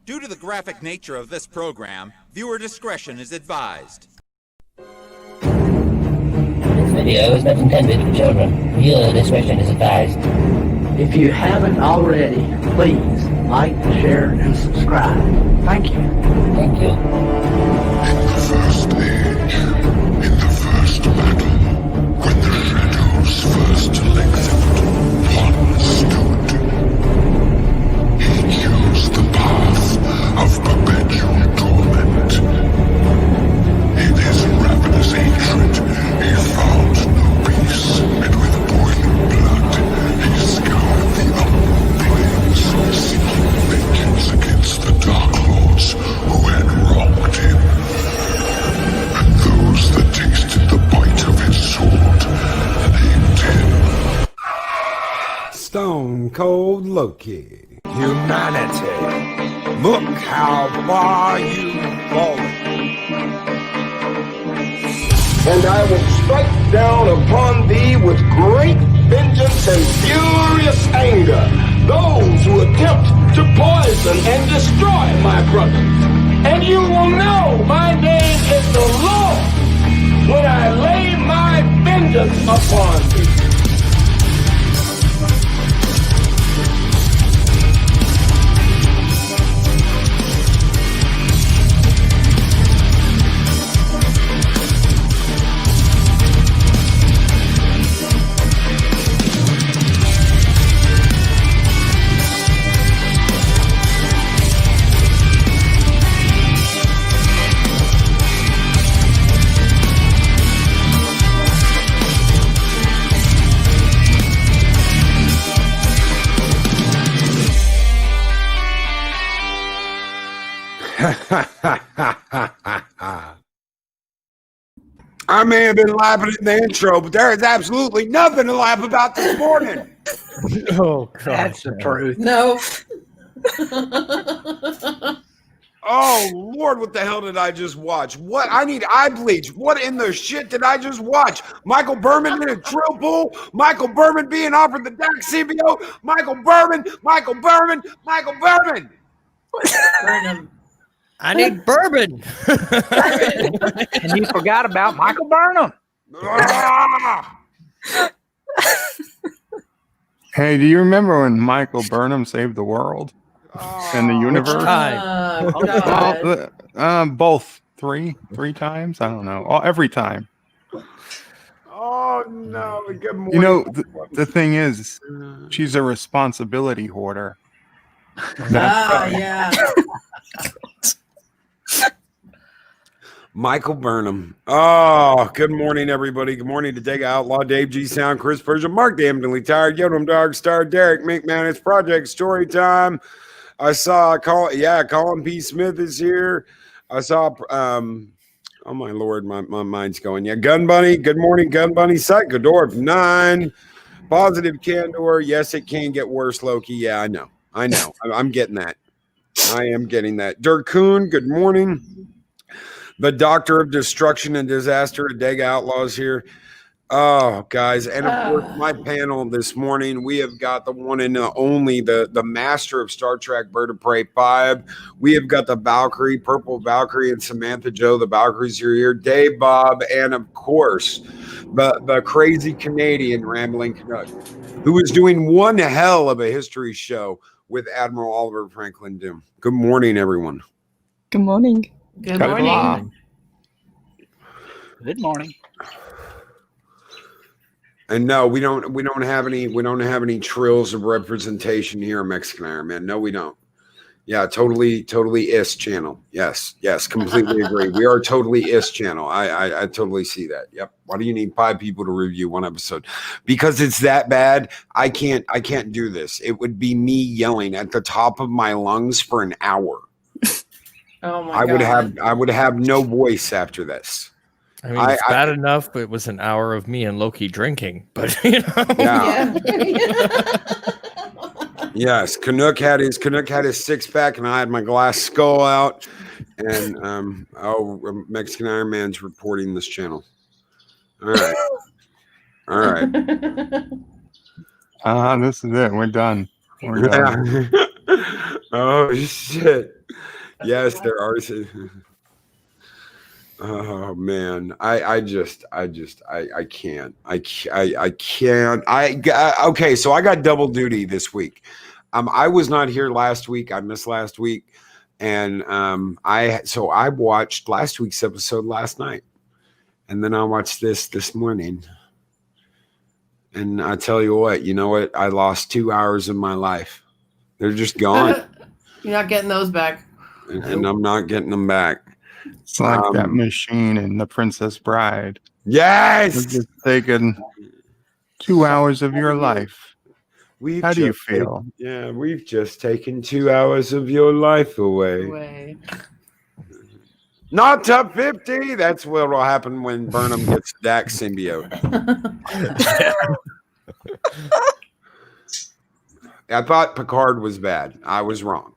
Due to the graphic nature of this program, viewer discretion is advised. This video is not intended for children. Viewer discretion is advised. If you haven't already, please like, share, and subscribe. Thank you. Thank you. In the first age, in the first battle, when the shadows first lengthened, one stood. He chose the path of perpetual torment. In his ravenous hatred, he found no peace, and with boiling blood, he scoured the upper plains, seeking vengeance against the Dark Lords who had wronged him. And those that tasted the bite of his sword named him Stone Cold Loki. Humanity, look how far you've fallen. And I will strike down upon thee with great vengeance and furious anger those who attempt to poison and destroy my brothers. And you will know my name is the Lord when I lay my vengeance upon thee. I may have been laughing in the intro, but there is absolutely nothing to laugh about this morning. Oh, God. That's the truth. No. Oh, Lord, what the hell did I just watch? What? I need eye bleach. What in the shit did I just watch? Michael Berman in a drill pool? Michael Berman being offered the Dax CBO? Michael Berman! Burnham. I need bourbon. And you forgot about Michael Burnham. Ah! Hey, do you remember when Michael Burnham saved the world and the universe? Time. Oh, God. Both three times. I don't know. Every time. Oh, no. Good morning. You know, the thing is, she's a responsibility hoarder. Yeah. Michael Burnham. Oh, good morning, everybody. Good morning to Dega Outlaw, Dave G. Sound, Chris Persia, Mark Damnedly Tired, Yodom Dog Star, Derek, Mink Man, it's Project Story Time. I saw Colin P. Smith is here. I saw oh my Lord, my mind's going. Yeah, Gun Bunny. Good morning, Gun Bunny. Psycho Dorp 9. Positive Candor. Yes, it can get worse, Loki. Yeah, I know. I'm getting that. I am getting that. Dirkoon, good morning. The Doctor of Destruction and Disaster, Dega Outlaws here. Oh, guys. And of course, my panel this morning, we have got the one and only, the master of Star Trek Bird of Prey 5. We have got the Valkyrie, Purple Valkyrie, and Samantha Jo. The Valkyries are here. Dave, Bob, and of course, the crazy Canadian Rambling Canuck, who is doing one hell of a history show with Admiral Oliver Franklin Doom. Good morning, everyone. Good morning. Good morning. Good morning. And no, we don't have any trills of representation here in Mexican Iron Man. No, we don't. Yeah, totally IS channel. Yes, completely agree. We are totally IS channel. I totally see that. Yep. Why do you need 5 people to review one episode? Because it's that bad. I can't do this. It would be me yelling at the top of my lungs for an hour. Oh my God. I would have no voice after this. I mean, it's bad enough, but it was an hour of me and Loki drinking. But you know, yeah. Yes, Canuck had his 6-pack, and I had my glass skull out. And Mexican Iron Man's reporting this channel. All right. This is it. We're done. Oh shit! Yes, there are. Oh man, I can't. Okay, so I got double duty this week. I was not here last week. I missed last week, and I watched last week's episode last night, and then I watched this morning. And I tell you what, I lost 2 hours of my life. They're just gone. You're not getting those back. And I'm not getting them back. It's like that machine in The Princess Bride. Yes! It's just taken 2 hours of your life. How do you feel? We've just taken 2 hours of your life away. Not top 50. That's what will happen when Burnham gets Dax symbiote. I thought Picard was bad. I was wrong.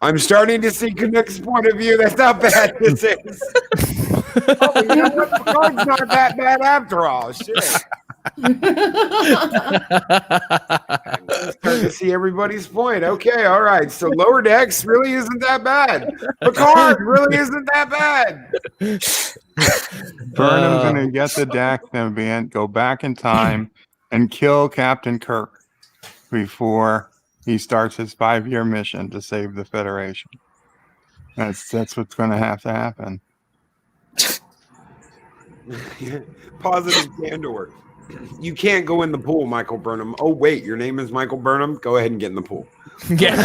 I'm starting to see Canuck's point of view. That's how bad this is. Picard's not that bad after all. Shit. I'm starting to see everybody's point. Okay, all right. So Lower Decks really isn't that bad. Picard really isn't that bad. Burnham's going to get the Dax symbiont, go back in time, and kill Captain Kirk before he starts his 5-year mission to save the Federation. That's what's going to happen. Positive candor. You can't go in the pool, Michael Burnham. Oh, wait, your name is Michael Burnham? Go ahead and get in the pool. Yeah.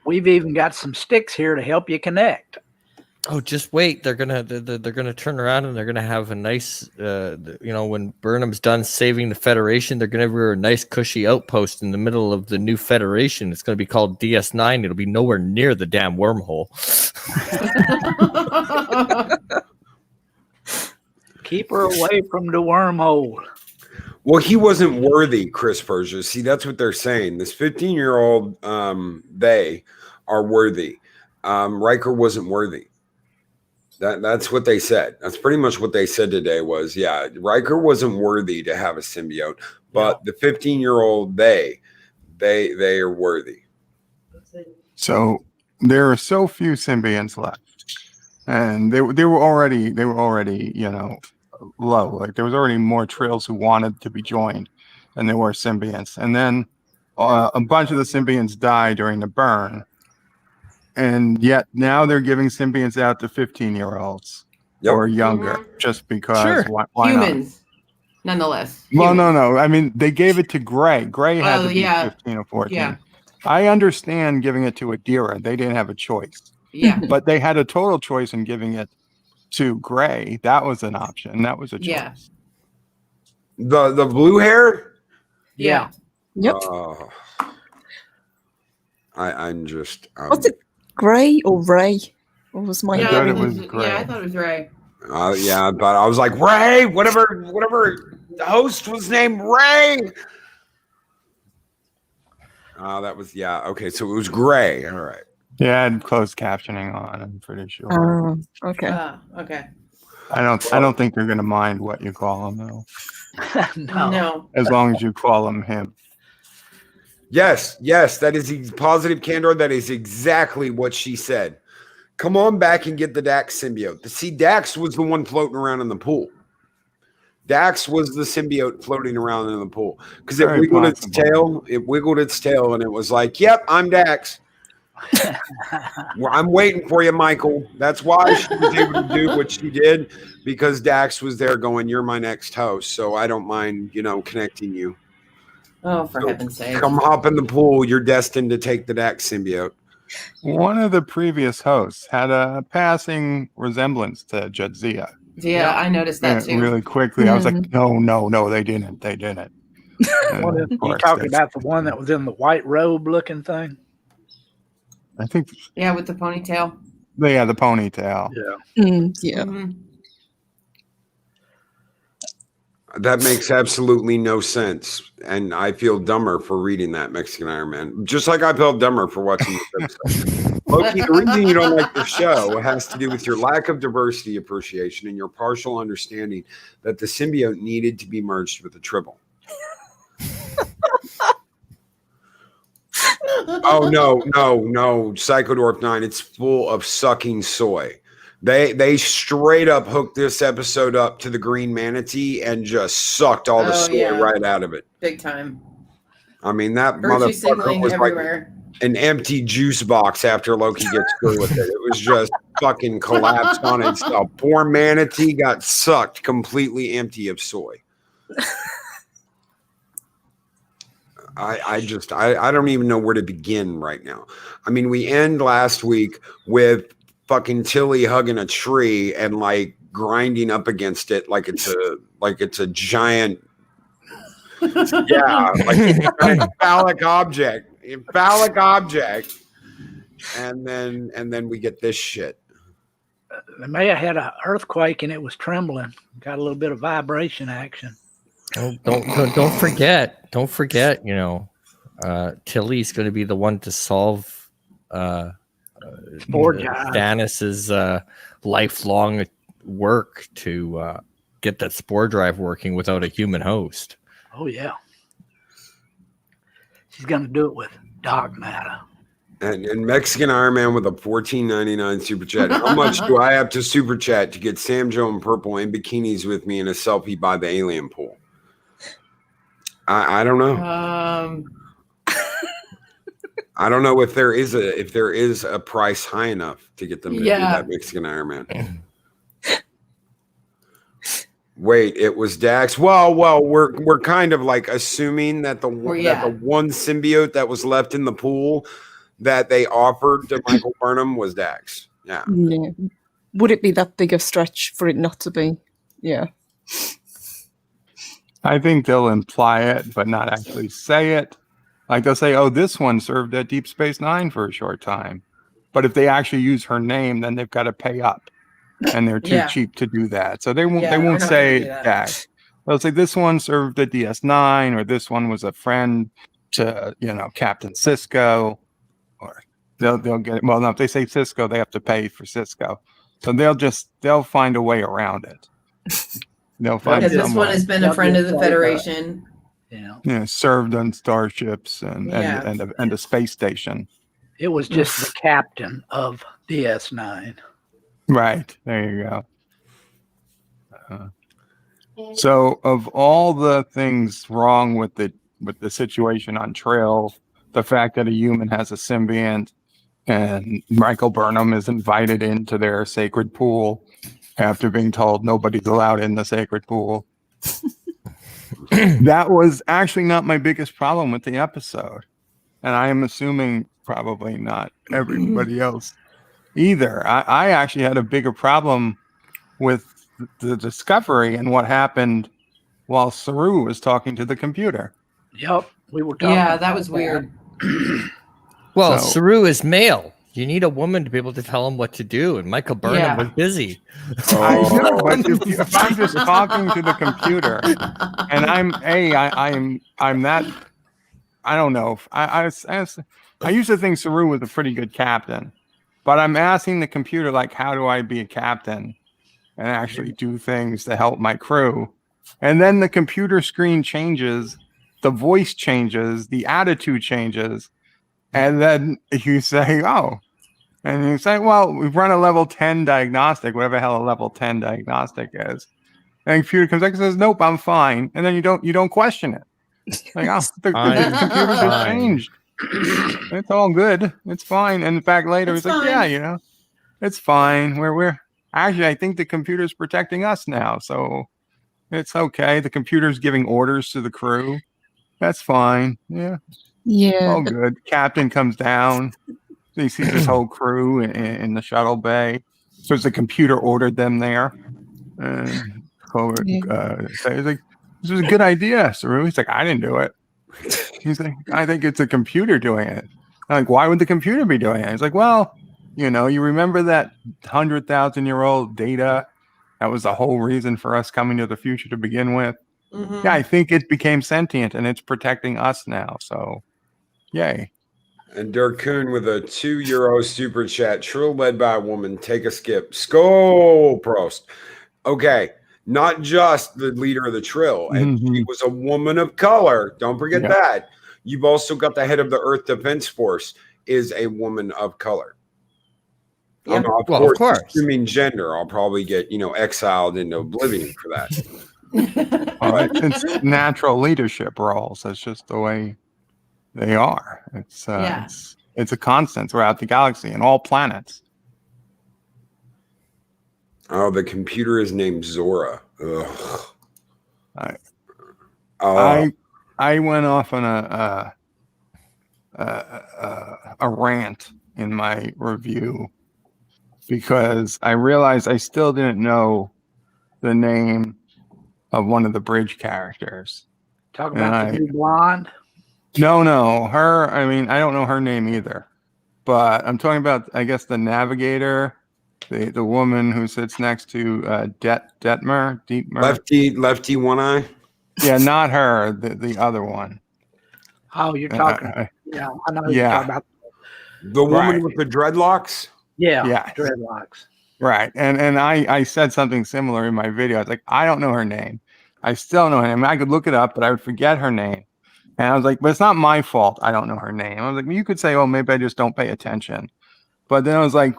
We've even got some sticks here to help you connect. Oh, just wait. They're gonna turn around and they're gonna have a nice, when Burnham's done saving the Federation, they're gonna have a nice cushy outpost in the middle of the new Federation. It's gonna be called DS9. It'll be nowhere near the damn wormhole. Keep her away from the wormhole. Well, he wasn't worthy, Chris Persia. See, that's what they're saying. This 15-year-old, they are worthy. Riker wasn't worthy. That's what they said. That's pretty much what they said today was, Riker wasn't worthy to have a symbiote, but the 15-year-old, they are worthy. So there are so few symbionts left. And they were already, low. Like there was already more Trills who wanted to be joined than there were symbionts. And then a bunch of the symbionts died during the burn. And yet now they're giving symbionts out to 15-year-olds or younger, just because. Why humans, nonetheless. Well, no. I mean, they gave it to Gray. Gray had to be 15 or 14. Yeah. I understand giving it to Adira. They didn't have a choice. Yeah. But they had a total choice in giving it to Gray. That was an option. That was a choice. Yeah. The blue hair? Yeah. Yep. I'm just. Was it Gray or Ray? What was my? I thought it was Gray. Yeah, I thought it was Ray. But I was like Ray. Whatever the host was named Ray. That was okay. So it was Gray. All right. Yeah, I had closed captioning on. I'm pretty sure. Oh, okay. Okay. I don't think they're gonna mind what you call him though. No. As long as you call him him. Yes, that is positive candor. That is exactly what she said. Come on back and get the Dax symbiote. See, Dax was the one floating around in the pool. Dax was the symbiote floating around in the pool because it wiggled its tail. It wiggled its tail, and it was like, "Yep, I'm Dax." Well, I'm waiting for you, Michael. That's why she was able to do what she did, because Dax was there going, "You're my next host, so I don't mind, connecting you." Oh, for heaven's sake. Come hop in the pool. You're destined to take the Dax symbiote. One of the previous hosts had a passing resemblance to Jadzia. Yeah, I noticed that too. Really quickly. I was like, no, they didn't. You talking about the one that was in the white robe looking thing? I think. Yeah, with the ponytail. Yeah, the ponytail. Yeah. Mm-hmm. That makes absolutely no sense. And I feel dumber for reading that, Mexican Iron Man. Just like I felt dumber for watching this episode. Loki, the reason you don't like the show has to do with your lack of diversity appreciation and your partial understanding that the symbiote needed to be merged with the Tribble. Oh no, Psychodorf 9. It's full of sucking soy. They straight up hooked this episode up to the green manatee and just sucked all the soy right out of it. Big time. I mean, that Virtue motherfucker signaling was everywhere. like an empty juice box after Loki gets through with it. It was just fucking collapsed on itself. Poor manatee got sucked completely empty of soy. I don't even know where to begin right now. I mean, we end last week with fucking Tilly hugging a tree and like grinding up against it like it's a giant like a giant phallic object. And then we get this shit. They may have had an earthquake and it was trembling. Got a little bit of vibration action. Don't forget. Tilly's going to be the one to solve Stannis's lifelong work to get that spore drive working without a human host. Oh yeah, she's going to do it with dark matter. And Mexican Iron Man with a $14.99 super chat. How much do I have to super chat to get Sam Joe and Purple in bikinis with me in a selfie by the alien pool? I don't know. I don't know if there is a price high enough to get them to do that Mexican Iron Man. Wait, it was Dax. Well, we're kind of like assuming that the one symbiote that was left in the pool that they offered to Michael Burnham was Dax. Yeah. Would it be that big a stretch for it not to be? Yeah. I think they'll imply it, but not actually say it. Like they'll say, "Oh, this one served at Deep Space Nine for a short time," but if they actually use her name, then they've got to pay up, and they're too cheap to do that. So they won't say that. They'll say this one served at DS9, or this one was a friend to Captain Sisko, or they'll get it. Well, no, if they say Sisko, they have to pay for Sisko, so they'll find a way around it. They'll find because this one has been a friend of the Federation. Served on starships and a space station. It was just the captain of DS9. Right. There you go. So of all the things wrong with the situation on Trill, the fact that a human has a symbiont and Michael Burnham is invited into their sacred pool after being told nobody's allowed in the sacred pool. That was actually not my biggest problem with the episode. And I am assuming probably not everybody else either. I actually had a bigger problem with the discovery and what happened while Saru was talking to the computer. Yep, we were talking. Yeah, that was weird. Well, Saru is male. You need a woman to be able to tell him what to do, and Michael Burnham was busy. I know, but if I'm just talking to the computer, and I'm that, I don't know. I used to think Saru was a pretty good captain, but I'm asking the computer, like, how do I be a captain and actually do things to help my crew? And then the computer screen changes, the voice changes, the attitude changes, and then you say, oh. And you say, well, we've run a level 10 diagnostic, whatever the hell a level 10 diagnostic is. And the computer comes back and says, nope, I'm fine. And then you don't question it. Like, oh, the computer just changed. It's all good. It's fine. And in fact, later he's like, yeah, it's fine. We're actually, I think the computer's protecting us now. So it's okay. The computer's giving orders to the crew. That's fine. Yeah. Yeah. All good. Captain comes down. He sees his whole crew in the shuttle bay. So it's the computer ordered them there. And he's like, this is a good idea, Saru. He's like, I didn't do it. He's like, I think it's a computer doing it. I'm like, why would the computer be doing it? He's like, well, you remember that 100,000-year-old data? That was the whole reason for us coming to the future to begin with. Mm-hmm. Yeah, I think it became sentient and it's protecting us now. So, yay. And Dirk Kuhn with a €2 super chat. Trill led by a woman. Take a skip. Skol Prost. Okay. Not just the leader of the Trill. And she was a woman of color. Don't forget that. You've also got the head of the Earth Defense Force is a woman of color. Yeah. Of course, assuming gender, I'll probably get, exiled into oblivion for that. It's natural leadership roles. That's just the way they are. It's a constant throughout the galaxy and all planets. Oh, the computer is named Zora. Ugh. I went off on a rant in my review because I realized I still didn't know the name of one of the bridge characters. Talk about the new blonde. No, her. I mean, I don't know her name either, but I'm talking about, I guess, the navigator, the woman who sits next to Detmer. Lefty one eye. Yeah, not her. The other one. Oh, you're talking. Yeah, I know. You're talking about the woman with the dreadlocks. Yeah, dreadlocks. Right, and I said something similar in my video. I was like, I don't know her name. I still know her name. I could look it up, but I would forget her name. And I was like, but it's not my fault. I don't know her name. I was like, well, you could say, oh, maybe I just don't pay attention. But then I was like,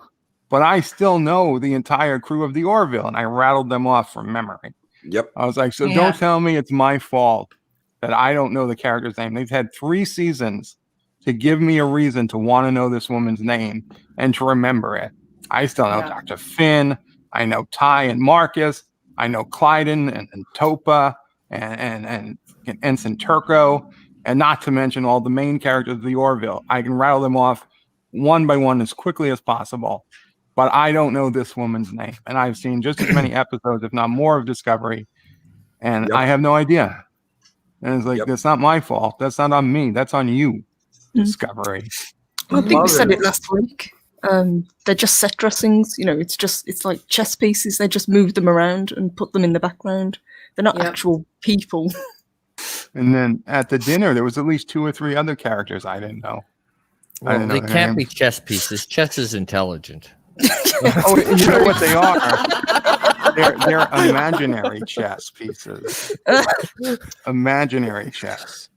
but I still know the entire crew of the Orville, and I rattled them off from memory. Yep. I was like, so don't tell me it's my fault that I don't know the character's name. They've had 3 seasons to give me a reason to want to know this woman's name and to remember it. I still know Dr. Finn. I know Ty and Marcus. I know Clyden and Topa and Ensign Turco, and not to mention all the main characters of the Orville. I can rattle them off one by one as quickly as possible, but I don't know this woman's name. And I've seen just as many episodes, if not more, of Discovery, and I have no idea. And it's like, that's not my fault. That's not on me. That's on you, Discovery. I think we said it last week. They're just set dressings, it's like chess pieces. They just move them around and put them in the background. They're not actual people. And then at the dinner, there was at least 2 or 3 other characters I didn't know. Well, they can't be chess pieces. Chess is intelligent. Oh, you know what they are? They're imaginary chess pieces. Imaginary chess.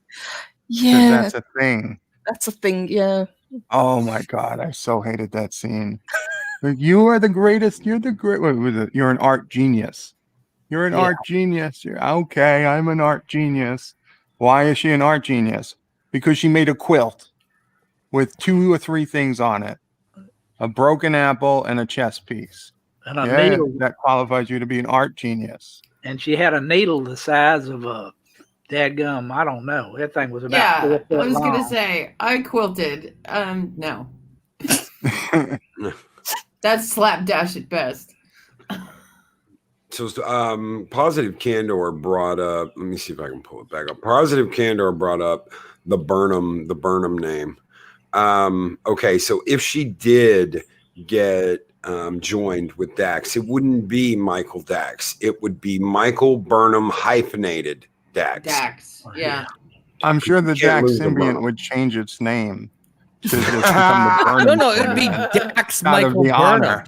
Yeah. That's a thing. That's a thing, yeah. Oh my God, I so hated that scene. You are the greatest. You're the great. What was it? You're an art genius. You're an art genius. You're okay. I'm an art genius. Why is she an art genius? Because she made a quilt with 2 or 3 things on it: a broken apple and a chess piece. And a needle that qualifies you to be an art genius. And she had a needle the size of a dadgum. I don't know. That thing was about 4 foot I was long. gonna say I quilted. No. That's slapdash at best. So, Positive Candor brought up. Let me see if I can pull it back up. Positive Candor brought up the Burnham name. Okay, so if she did get joined with Dax, it wouldn't be Michael Dax. It would be Michael Burnham hyphenated Dax. Yeah. I'm sure the Dax symbiont would change its name to just become the Burnham. No, it would be Dax Michael Burnham.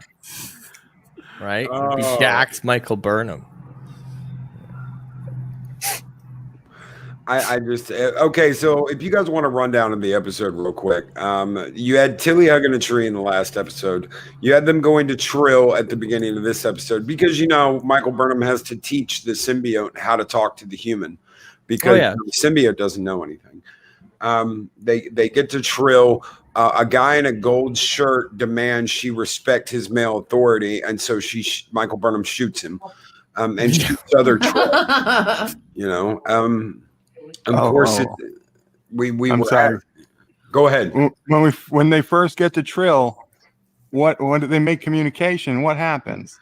Right? It would be Dax Michael Burnham. I just okay. So if you guys want to run down in the episode real quick, you had Tilly hugging a tree in the last episode. You had them going to Trill at the beginning of this episode because Michael Burnham has to teach the symbiote how to talk to the human because the symbiote doesn't know anything. They get to Trill. A guy in a gold shirt demands she respect his male authority, and so Michael Burnham shoots him, and shoots other Trill. Of course, I'm sorry. Go ahead. When they first get to Trill, what do they make communication? What happens?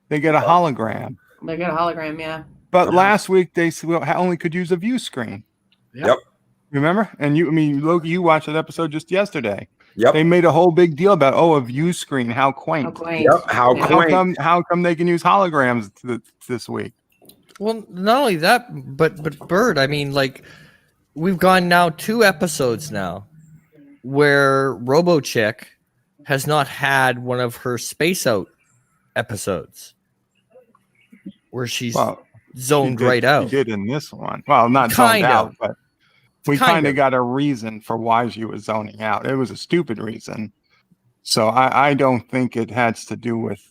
They get a hologram. They got a hologram, yeah. But last week they only could use a view screen. Yep. Remember? And Loki, you watched that episode just yesterday. Yep. They made a whole big deal about a view screen. How quaint. Yep. How quaint. How come they can use holograms this week? Well, not only that, but Bird, I mean, like, we've gone now 2 episodes now where RoboChick has not had one of her Space Out episodes where she's zoned right out. She did in this one. Well, not zoned out, but we Kind kind of of. got a reason for why she was zoning out. It was a stupid reason. So I don't think it has to do with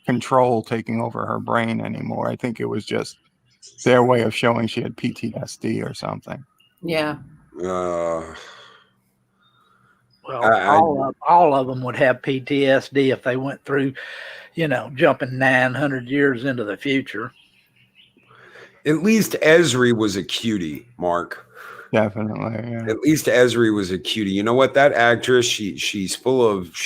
control taking over her brain anymore. I think it was just their way of showing she had PTSD or something. Yeah. Well, I- all of them would have PTSD if they went through, jumping 900 years into the future. At least Esri was a cutie, Mark. Definitely. Yeah. At least Esri was a cutie. You know what? That actress, she's full of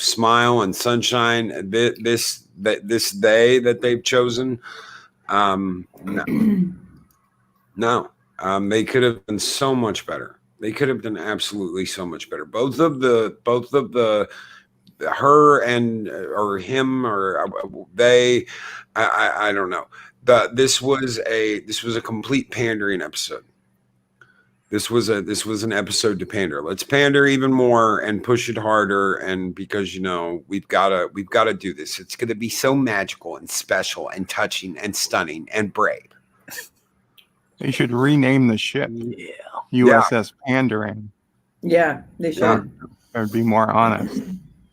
smile and sunshine. This they that they've chosen, no. They could have done so much better. They could have done absolutely so much better. Both of the her and or him or they, I don't know. This was a complete pandering episode. This was an episode to pander. Let's pander even more and push it harder. And because we've got to do this. It's going to be so magical and special and touching and stunning and brave. They should rename the ship. Yeah. USS Pandering. Yeah, they should. That would be more honest.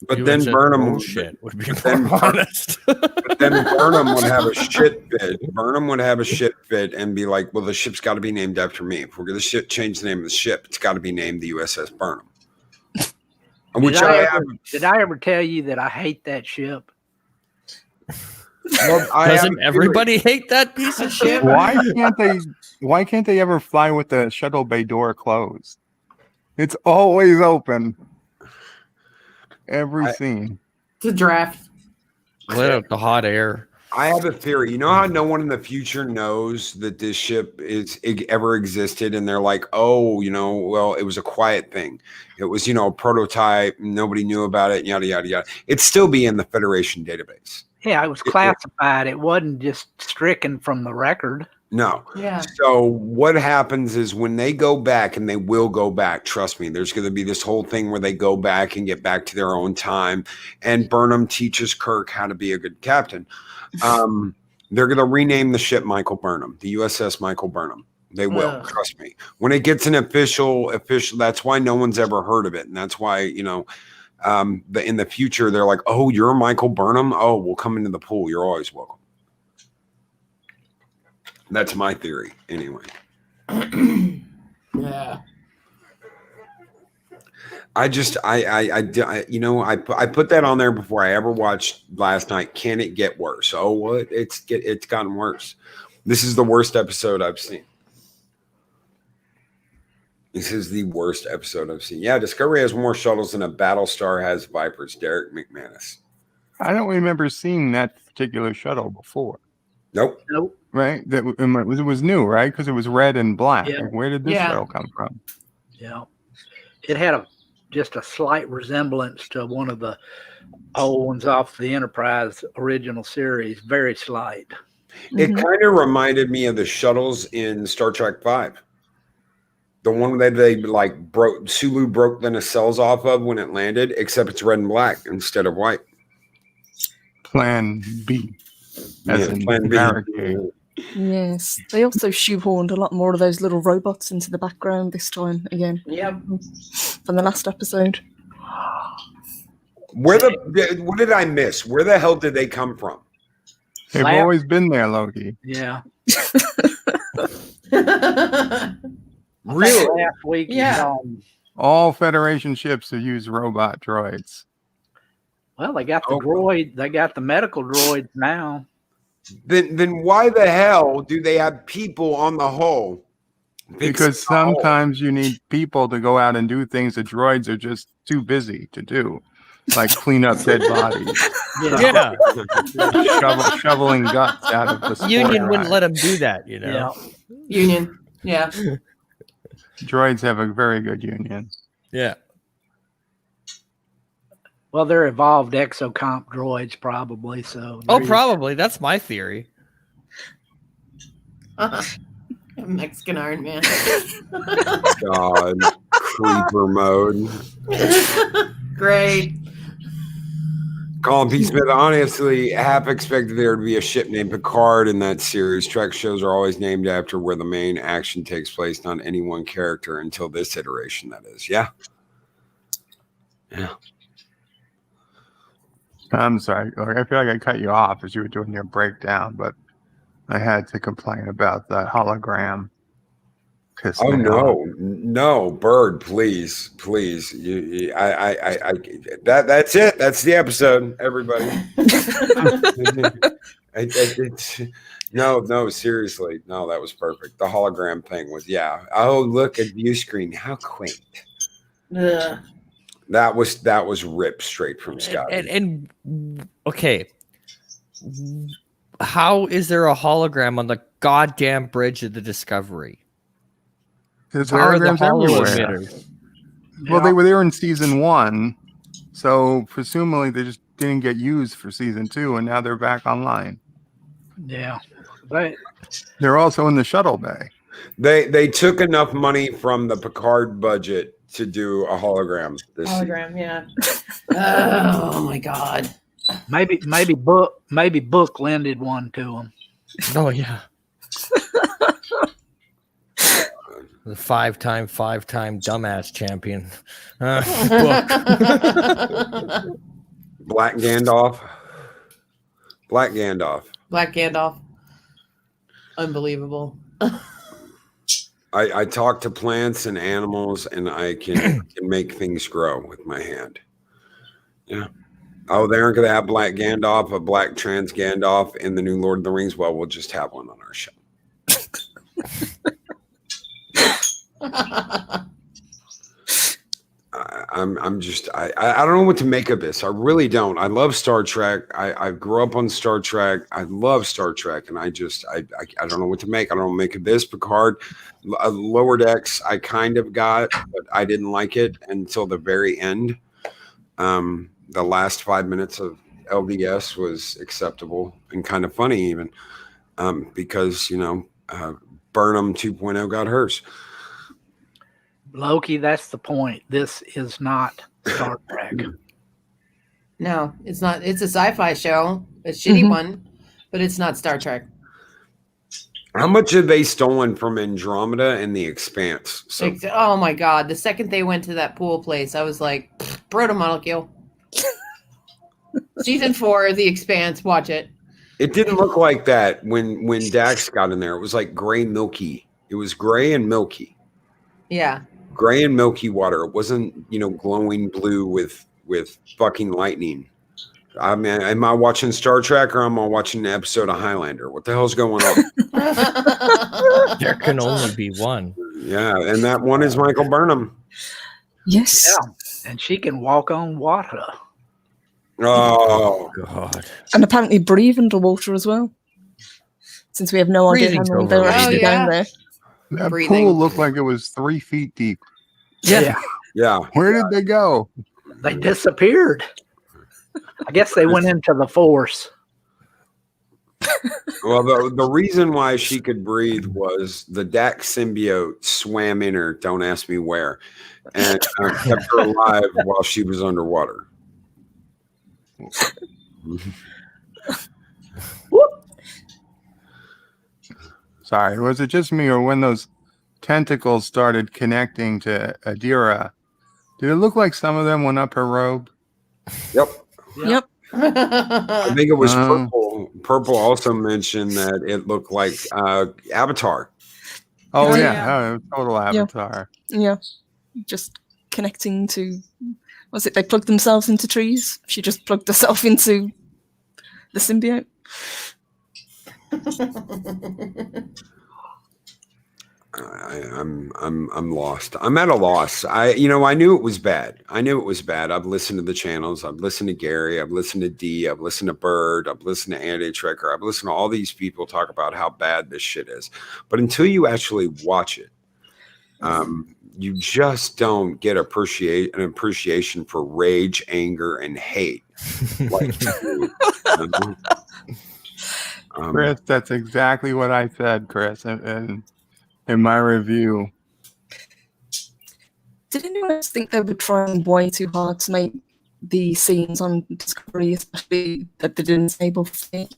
But then Burnham would be more honest. But then Burnham would have a shit fit. Burnham would have a shit fit and be like, "Well, the ship's got to be named after me. If we're going to change the name of the ship, it's got to be named the USS Burnham." Did I ever tell you that I hate that ship? Well, Doesn't everybody hate that piece of shit? Why can't they ever fly with the shuttle bay door closed? It's always open. Every scene. It's a draft. Let out the hot air. I have a theory. You know how no one in the future knows that this ship ever existed, and they're like, "Oh, well, it was a quiet thing. It was, a prototype. Nobody knew about it. Yada yada yada." It'd still be in the Federation database. Yeah, it was classified. It wasn't just stricken from the record. No. Yeah. So what happens is when they go back, and they will go back, trust me, there's going to be this whole thing where they go back and get back to their own time. And Burnham teaches Kirk how to be a good captain. They're going to rename the ship Michael Burnham, the USS Michael Burnham. They will, trust me. When it gets an official, that's why no one's ever heard of it. And that's why, in the future, they're like, "Oh, you're Michael Burnham? Oh, we'll come into the pool. You're always welcome." That's my theory, anyway. Yeah. I put that on there before I ever watched last night. Can it get worse? Oh, what? It's gotten worse. This is the worst episode I've seen. This is the worst episode I've seen. Yeah, Discovery has more shuttles than a Battlestar has Vipers. Derek McManus. I don't remember seeing that particular shuttle before. Nope. Right? It was new, right? Because it was red and black. Yeah. Where did this shuttle come from? Yeah. It had just a slight resemblance to one of the old ones off the Enterprise original series. Very slight. It kind of reminded me of the shuttles in Star Trek V. The one that they Sulu broke the nacelles off of when it landed, except it's red and black instead of white. Plan B. As in Plan B. barricade. Yes, they also shoehorned a lot more of those little robots into the background this time again. Yep. From the last episode. What did I miss? Where the hell did they come from? They've always been there, Loki. Yeah. Really? Last week, Yeah. All Federation ships have used robot droids. Well, they got the droid. They got the medical droids now. Then why the hell do they have people on the hull? Because sometimes you need people to go out and do things that droids are just too busy to do, like clean up dead bodies. Yeah. Shoveling guts out of the Union wouldn't let them do that, Yeah. Union. Yeah. Droids have a very good union. Yeah. Well, they're evolved exocomp droids, probably. So. Probably. That's my theory. Mexican Iron Man. God, creeper mode. Great. Colin P. Smith, honestly, half expected there to be a ship named Picard in that series. Trek shows are always named after where the main action takes place, not any one character until this iteration, that is. Yeah. Yeah. I'm sorry. I feel like I cut you off as you were doing your breakdown, but I had to complain about that hologram. Oh no, Bird, please. That's it. That's the episode, everybody. No, seriously, no, that was perfect. The hologram thing was, yeah. Oh, look at view screen, how quaint. Ugh. That was ripped straight from Scott. And okay, how is there a hologram on the goddamn bridge of the Discovery? There's How are the holograms holo everywhere. emitters? Well, they were there in season 1, so presumably they just didn't get used for season 2, and now they're back online. Yeah. They're also in the shuttle bay. They took enough money from the Picard budget to do a hologram this season. Hologram, yeah. Oh my God. Maybe Book lended one to him. Oh yeah. The five-time dumbass champion. Book. Black Gandalf. Black Gandalf. Unbelievable. I talk to plants and animals, and I can make things grow with my hand. Yeah. Oh, they aren't going to have Black Gandalf, a Black Trans Gandalf in the new Lord of the Rings. Well, we'll just have one on our show. I don't know what to make of this. I really don't. I love Star Trek. I grew up on Star Trek. I love Star Trek, and I don't know what to make. I don't know what to make of this. Picard, Lower Decks, I kind of got, but I didn't like it until the very end. The last 5 minutes of LDS was acceptable and kind of funny even, because Burnham 2.0 got hers. Loki, that's the point. This is not Star Trek. No, it's not. It's a sci-fi show, a shitty one, but it's not Star Trek. How much have they stolen from Andromeda and The Expanse? So, Oh my God. The second they went to that pool place, I was like, proto-molecule. Season 4, The Expanse, watch it. it didn't look like that when Dax got in there. It was like gray milky. It was gray and milky. Yeah. Gray and milky water. It wasn't, glowing blue with fucking lightning. I mean, am I watching Star Trek or am I watching an episode of Highlander? What the hell's going on? There can only be one. Yeah, and that one is Michael Burnham. Yes. Yeah, and she can walk on water. Oh, God. And apparently breathe underwater as well. Since we have no idea how Breathing's long they're overrated. actually down there. That Breathing. pool looked like it was 3 feet deep. Yeah. yeah. Where did they go? They disappeared. I guess they went into the Force. Well, the reason why she could breathe was the Dax symbiote swam in her, don't ask me where, and kept her alive while she was underwater. Sorry, was it just me, or when those tentacles started connecting to Adira, did it look like some of them went up her robe? Yep. Yep. I think it was Purple. Purple also mentioned that it looked like Avatar. Oh, Yeah. yeah. Total Avatar. Yeah. Just connecting to, was it they plugged themselves into trees? She just plugged herself into the symbiote. I'm lost. I'm at a loss. I knew it was bad. I've listened to the channels. I've listened to Gary. I've listened to D. I've listened to Bird. I've listened to Andy Trekker. I've listened to all these people talk about how bad this shit is. But until you actually watch it, you just don't get an appreciation for rage, anger, and hate. Like you do. Chris, that's exactly what I said, Chris, and in my review. Did anyone else think they were trying way too hard to make the scenes on Discovery, especially at the dinner table for me,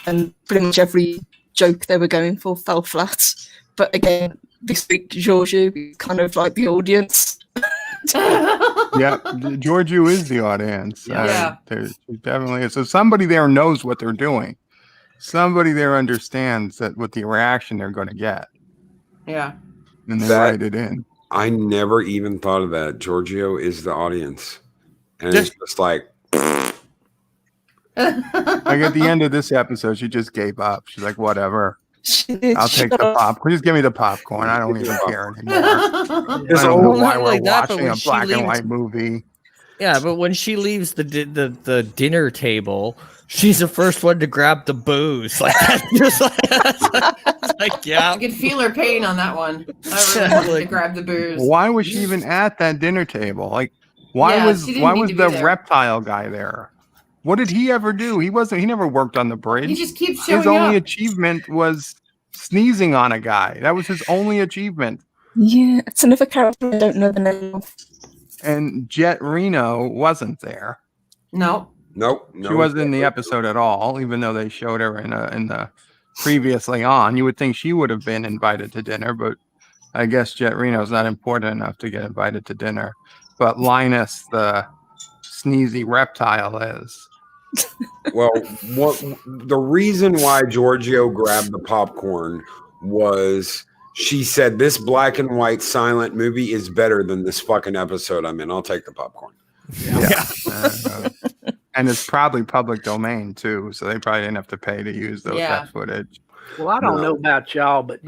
and pretty much every joke they were going for fell flat. But again, this week Giorgio is kind of like the audience. Yeah, Giorgio is the audience. Yeah. There's definitely is. So somebody there knows what they're doing. Somebody there understands that what the reaction they're going to get. Yeah. And they write it in. I never even thought of that. Giorgio is the audience. And it's just like... Like at the end of this episode, she just gave up. She's like, whatever. I'll take the popcorn. Just give me the popcorn. I don't even care anymore. I don't know why we're watching a black and white movie. Yeah, but when she leaves the dinner table, she's the first one to grab the booze. Like, just like yeah. I could feel her pain on that one. I really wanted to grab the booze. Why was she even at that dinner table? Like, why was the reptile guy there? What did he ever do? He never worked on the bridge. He just keeps showing up. His only achievement was sneezing on a guy. That was his only achievement. Yeah, it's another character I don't know the name of. And Jet Reno wasn't there. No. Nope. She wasn't in the episode at all, even though they showed her in the previously on. You would think she would have been invited to dinner, but I guess Jet Reno's not important enough to get invited to dinner. But Linus, the sneezy reptile, is. Well, the reason why Giorgio grabbed the popcorn was she said this black and white silent movie is better than this fucking episode I'm in. I'll take the popcorn. Yeah. And it's probably public domain too, so they probably didn't have to pay to use that footage. Well, I don't know about y'all, but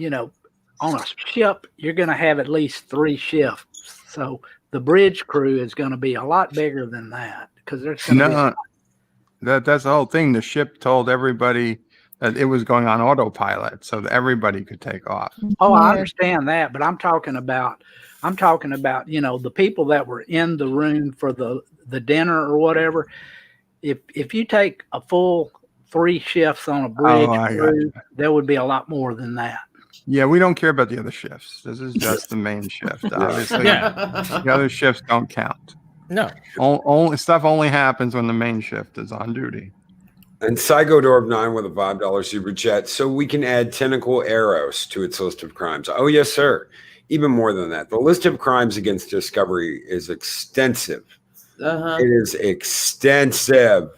on a ship, you're going to have at least 3 shifts. So the bridge crew is going to be a lot bigger than that because there's going to be. That's the whole thing. The ship told everybody that it was going on autopilot, so that everybody could take off. Oh, I understand that, but I'm talking about the people that were in the room for the dinner or whatever. If you take a full 3 shifts on a bridge crew, there would be a lot more than that. Yeah, we don't care about the other shifts. This is just the main shift. Obviously, the other shifts don't count. No. Only stuff only happens when the main shift is on duty. And Psychodorb9 with a $5 super chat, so we can add tentacle arrows to its list of crimes. Oh, yes, sir. Even more than that. The list of crimes against Discovery is extensive. It is extensive.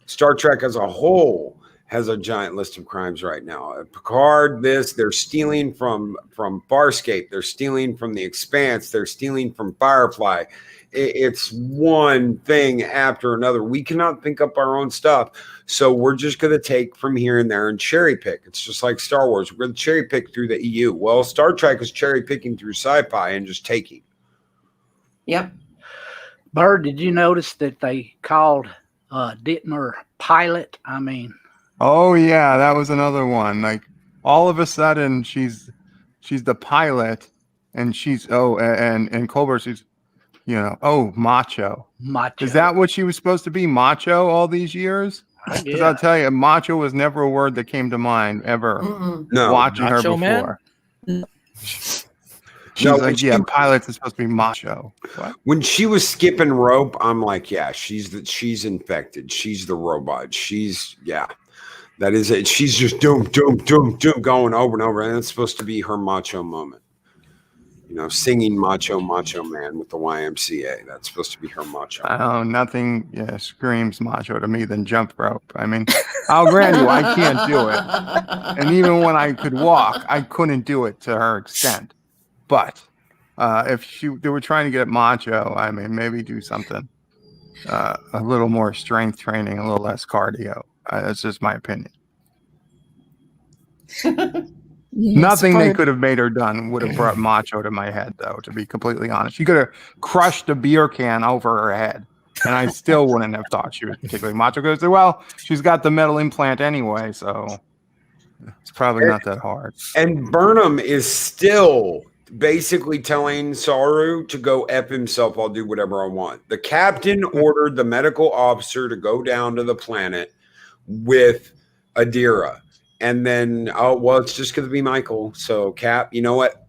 Star Trek as a whole has a giant list of crimes right now. Picard, they're stealing from Farscape. They're stealing from The Expanse. They're stealing from Firefly. It's one thing after another. We cannot think up our own stuff. So we're just going to take from here and there and cherry pick. It's just like Star Wars. We're going to cherry pick through the EU. Well, Star Trek is cherry picking through sci-fi and just taking. Yep. Bird, did you notice that they called Dittmer pilot? I mean. Oh, yeah, that was another one. Like, all of a sudden, she's the pilot, and and Colbert, she's, macho. Macho. Is that what she was supposed to be, macho, all these years? Because I'll tell you, macho was never a word that came to mind ever. Watching her before. She's like, pilots are supposed to be macho. What? When she was skipping rope, I'm like, yeah, she's infected. She's the robot. That is it. She's just doom, going over and over. And it's supposed to be her macho moment. Singing macho man with the YMCA. That's supposed to be her macho. Oh, nothing screams macho to me than jump rope. I mean, I'll grant you, I can't do it. And even when I could walk, I couldn't do it to her extent. But if they were trying to get macho, I mean, maybe do something a little more strength training, a little less cardio. That's just my opinion. Nothing they could have made her done would have brought macho to my head, though, to be completely honest. She could have crushed a beer can over her head, and I still wouldn't have thought she was particularly macho. Because, well, she's got the metal implant anyway, so it's probably not that hard. And Burnham is still basically telling Saru to go F himself. I'll do whatever I want. The captain ordered the medical officer to go down to the planet with Adira. And then, it's just going to be Michael. So, Cap, you know what?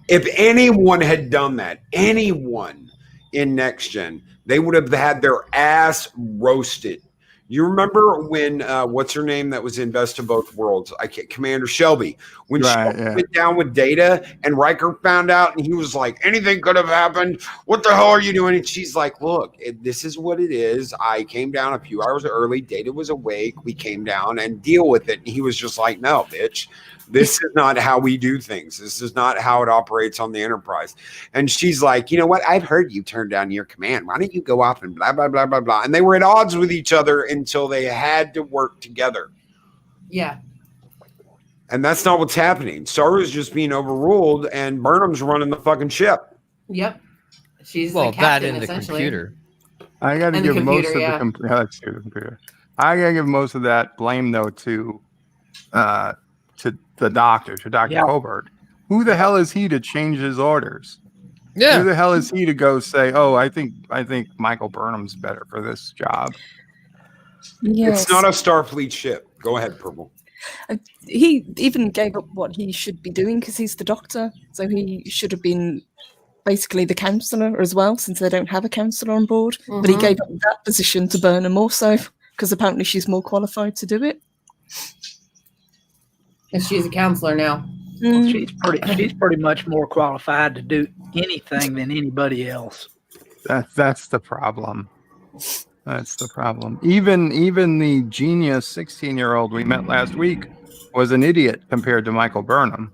If anyone had done that, anyone in Next Gen, they would have had their ass roasted. You remember when what's her name that was in Best of Both Worlds? Commander Shelby. When Shelby went down with Data and Riker found out, and he was like, "Anything could have happened. What the hell are you doing?" And she's like, "Look, this is what it is. I came down a few hours early. Data was awake. We came down and deal with it." And he was just like, "No, bitch. This is not how we do things. This is not how it operates on the Enterprise." And she's like, "You know what? I've heard you turn down your command. Why don't you go off and blah, blah, blah, blah, blah." And they were at odds with each other until they had to work together. Yeah. And that's not what's happening. Saru's just being overruled, and Burnham's running the fucking ship. Yep. She's well, the captain, that in the essentially. computer. I got to give most of the computer. I got to give most of that blame though to the doctor, to Dr. Colbert. Who the hell is he to change his orders? Yeah. Who the hell is he to go say, "Oh, I think Michael Burnham's better for this job"? Yes. It's not a Starfleet ship. Go ahead, Purple. He even gave up what he should be doing because he's the doctor. So he should have been basically the counselor as well, since they don't have a counselor on board. Mm-hmm. But he gave up that position to Burnham also, because apparently she's more qualified to do it. And she's a counselor now. Well, she's pretty much more qualified to do anything than anybody else. That's the problem. That's the problem. Even the genius 16-year-old we met last week was an idiot compared to Michael Burnham.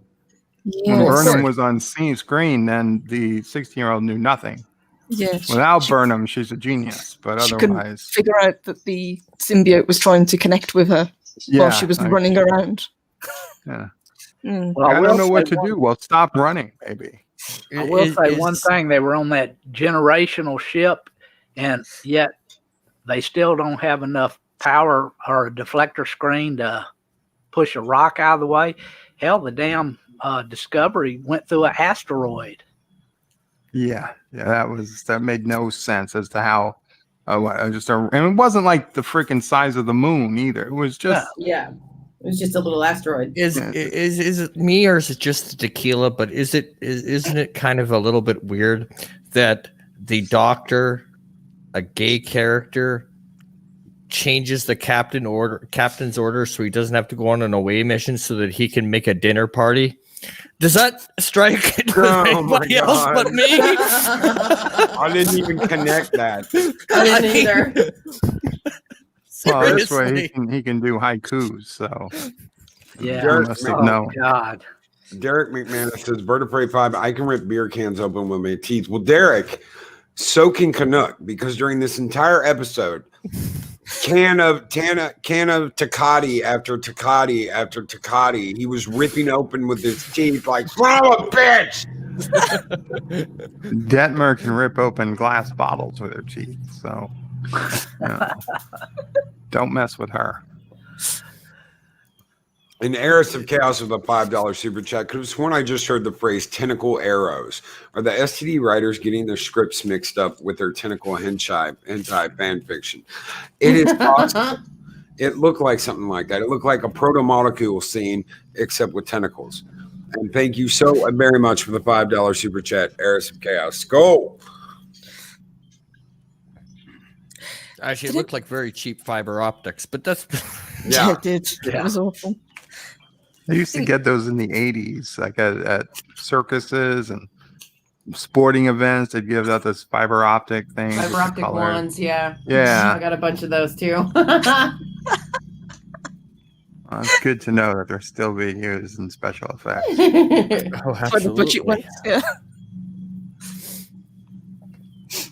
Yeah, when Burnham was on screen, then the 16-year-old knew nothing. Yeah. Without Burnham, she's a genius, but she couldn't otherwise, figure out that the symbiote was trying to connect with her while she was running around. Yeah. Well, I don't know what to do. Well, stop running, maybe. I will say one thing: they were on that generational ship, and yet they still don't have enough power or a deflector screen to push a rock out of the way. Hell, the damn Discovery went through an asteroid. Yeah, that made no sense as to how. And it wasn't like the freaking size of the moon either. It was just It was just a little asteroid. Is it me, or is it just the tequila? But isn't it kind of a little bit weird that the doctor, a gay character, changes the captain's order so he doesn't have to go on an away mission so that he can make a dinner party? Does that strike anybody else but me? I didn't even connect that. I didn't either. Well, this way he can do haikus. So yeah, God. Derek McManus says, "Vertebrae 5, I can rip beer cans open with my teeth." Well, Derek, so can Canuck, because during this entire episode, can of Takati after Takati after Takati, he was ripping open with his teeth like son of a bitch. Detmer can rip open glass bottles with her teeth. So don't mess with her. An Heiress of Chaos with a $5 super chat. Could have sworn I just heard the phrase tentacle arrows. Are the STD writers getting their scripts mixed up with their tentacle hentai fan fiction? It is possible. It looked like something like that. It looked like a proto-molecule scene, except with tentacles. And thank you so very much for the $5 super chat, Heiress of Chaos. Go! Actually, it looked like very cheap fiber optics, but that's... Yeah, it did. Yeah. It was awful. They used to get those in the 80s, like at circuses and sporting events. They'd give out those fiber optic things. Fiber optic ones, yeah. Yeah. I got a bunch of those too. Well, it's good to know that they're still being used in special effects. Oh, absolutely. Yeah.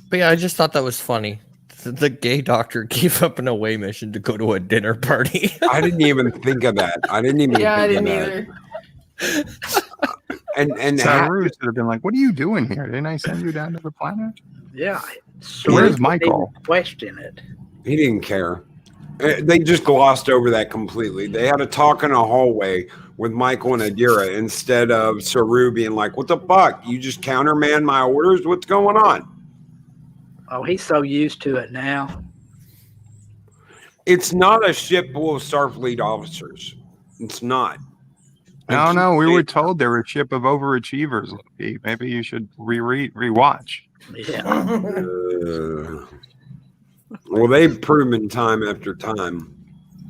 But yeah, I just thought that was funny. The gay doctor gave up an away mission to go to a dinner party. I didn't even think of that. I didn't even I think didn't of that. either. And Saru should have been like, "What are you doing here? Didn't I send you down to the planet?" Yeah. Where's Michael? Question it. He didn't care. They just glossed over that completely. They had a talk in a hallway with Michael and Adira instead of Saru being like, "What the fuck? You just countermand my orders? What's going on?" Oh, he's so used to it now. It's not a ship full of Starfleet officers. It's not. No, we were told they were a ship of overachievers. Maybe you should rewatch. Yeah. Well, they've proven time after time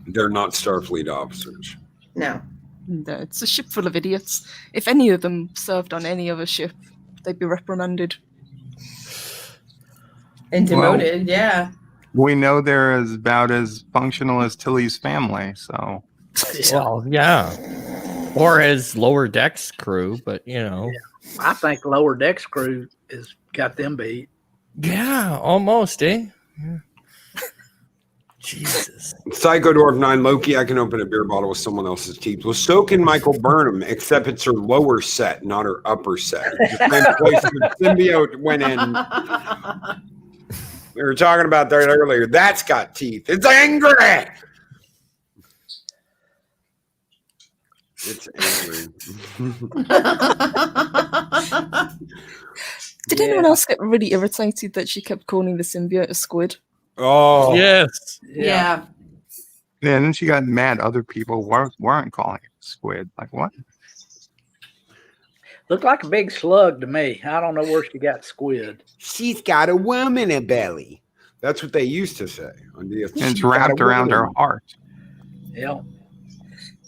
they're not Starfleet officers. No. No, it's a ship full of idiots. If any of them served on any other ship, they'd be reprimanded. And demoted, yeah. We know they're about as functional as Tilly's family, so. Well, yeah. Or his lower decks crew, but you know. I think lower decks crew is got them beat. Yeah, almost, eh? Yeah. Jesus. Psycho Dwarf 9 Loki, I can open a beer bottle with someone else's teeth. Well, so can Michael Burnham, except it's her lower set, not her upper set. It's the same place the symbiote went in. We were talking about that earlier. That's got teeth. It's angry. It's angry. Did anyone else get really irritated that she kept calling the symbiote a squid? Oh, yes. Yeah. Yeah, and then she got mad other people weren't calling it squid. Like, what? Looked like a big slug to me. I don't know where she got squid. She's got a worm in her belly. That's what they used to say. And it's wrapped around her heart. Yeah.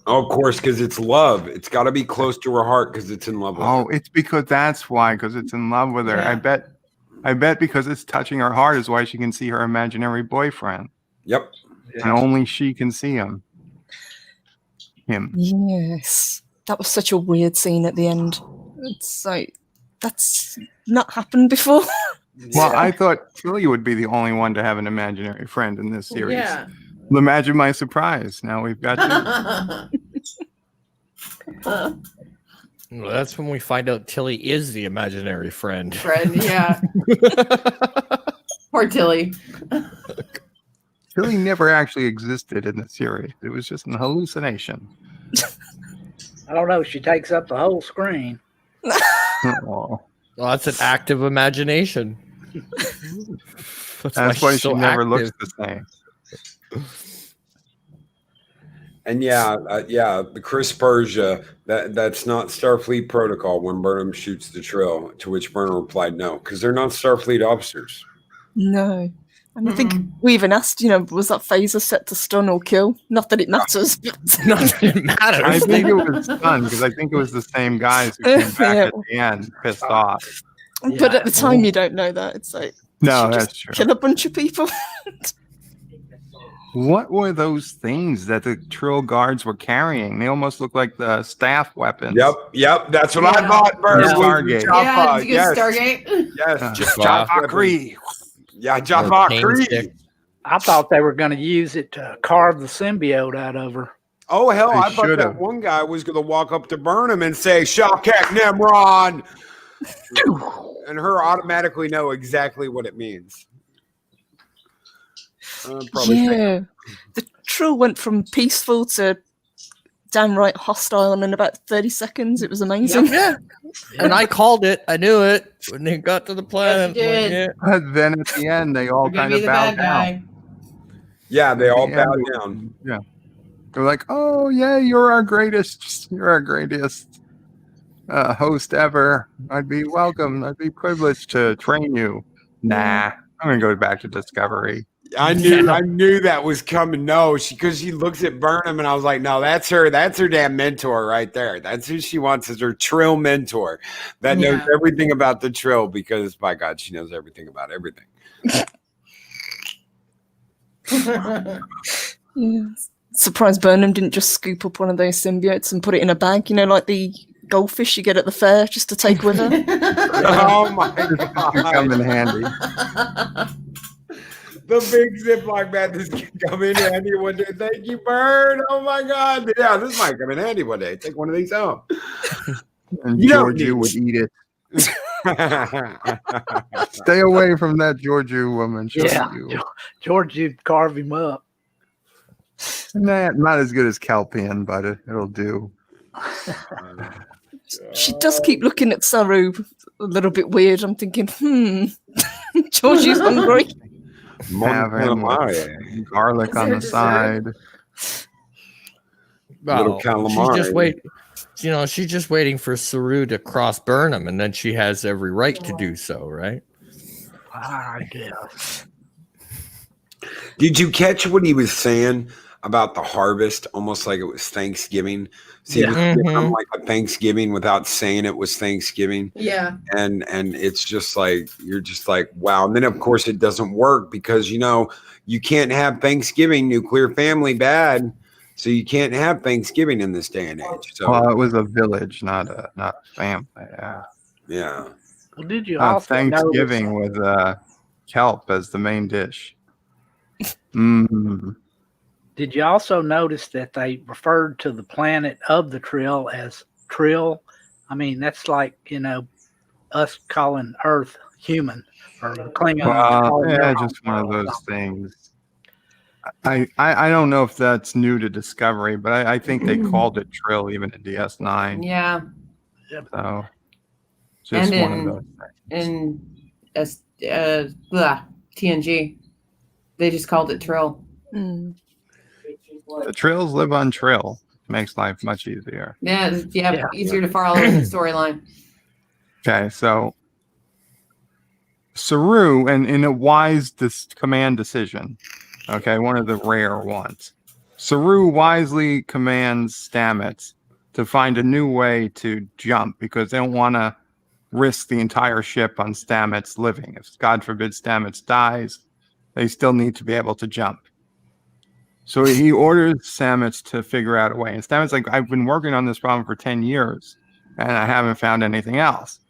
Oh, of course, because it's love. It's got to be close to her heart because it's in love with her. Oh, it's because that's why, because it's in love with her. Yeah. I bet because it's touching her heart is why she can see her imaginary boyfriend. Yep. And only she can see him. Yes. That was such a weird scene at the end. It's like, that's not happened before. Well, I thought Tilly would be the only one to have an imaginary friend in this series. Yeah. Imagine my surprise. Now we've got Well, that's when we find out Tilly is the imaginary friend. Yeah. Poor Tilly. Tilly never actually existed in the series. It was just an hallucination. I don't know. She takes up the whole screen. Oh. Well, that's an active imagination. That's why she's she so never active. looks the same. And the Chris Persia, that's not Starfleet protocol when Burnham shoots the Trill, to which Burnham replied no, because they're not Starfleet officers. No. And I think we even asked, was that phaser set to stun or kill? Not that it matters. Not that it matters. I think it was fun because I think it was the same guys who came back at the end, pissed off. But at the time, you don't know that. It's like, No, she that's just true. kill a bunch of people. What were those things that the Trill guards were carrying? They almost look like the staff weapons. Yep. That's what I thought. Burnham. Stargate. Yeah, did you get Stargate? Yes. Valkyrie. Yeah, Valkyrie. I thought they were going to use it to carve the symbiote out of her. Oh, hell, They I thought that should've. one guy was going to walk up to Burnham and say, Shawkek Nimron. And her automatically know exactly what it means. Yeah. The Trill went from peaceful to downright hostile in about 30 seconds. It was amazing. Yeah. And I called it. I knew it when they got to the planet. Yes, you did. Yeah. But then at the end, they all You're gonna kind be of the bowed bad down. guy. Yeah, they all Yeah. bowed down. Yeah. They're like, oh, yeah, you're our greatest host ever. I'd be welcome. I'd be privileged to train you. Nah, I'm going to go back to Discovery. I knew that was coming. No, because she looks at Burnham, and I was like, no, that's her damn mentor right there. That's who she wants as her Trill mentor that knows everything about the Trill, because by God, she knows everything about everything. Yeah. Surprised Burnham didn't just scoop up one of those symbiotes and put it in a bag, like the goldfish you get at the fair just to take with her. Oh my Could God. come in handy. The big Ziploc bag, this can come in handy one day. Thank you, Burn. Oh my God. Yeah, this might come in handy one day. Take one of these home. And You don't Georgiou need- would eat it. Stay away from that Georgiou woman. She'll Yeah. eat you. George, you'd carve him up. Nah, not as good as Kelpian, but it'll do. She does keep looking at Saru a little bit weird. I'm thinking, Georgie's hungry. Have him with garlic on the side. Little Well, calamari. she's just waiting for Saru to cross Burnham, and then she has every right to do so, right? I guess. Did you catch what he was saying about the harvest? Almost like it was Thanksgiving. So he was giving like a Thanksgiving without saying it was Thanksgiving. Yeah. And it's just like, you're just like, wow. And then of course it doesn't work because, you know, you can't have Thanksgiving, nuclear family bad. So you can't have Thanksgiving in this day and age. So Well, it was a village, not a family. Yeah. yeah. Well, did you also Thanksgiving notice, with kelp as the main dish. Mm. Did you also notice that they referred to the planet of the Trill as Trill? I mean, that's like, you know, us calling Earth human or the Klingons. Yeah, just one of those things. I don't know if that's new to Discovery, but I think they called it Trill even in DS9. Yeah. So just and one of those things. In TNG, they just called it Trill. Mm. The Trills live on Trill. Makes life much easier. Yeah, easier to follow the storyline. Okay, so Saru, and in a wise command decision, okay, one of the rare ones, Saru wisely commands Stamets to find a new way to jump because they don't want to risk the entire ship on Stamets living. If, God forbid, Stamets dies, they still need to be able to jump. So he orders Stamets to figure out a way. And Stamets like, I've been working on this problem for 10 years, and I haven't found anything else.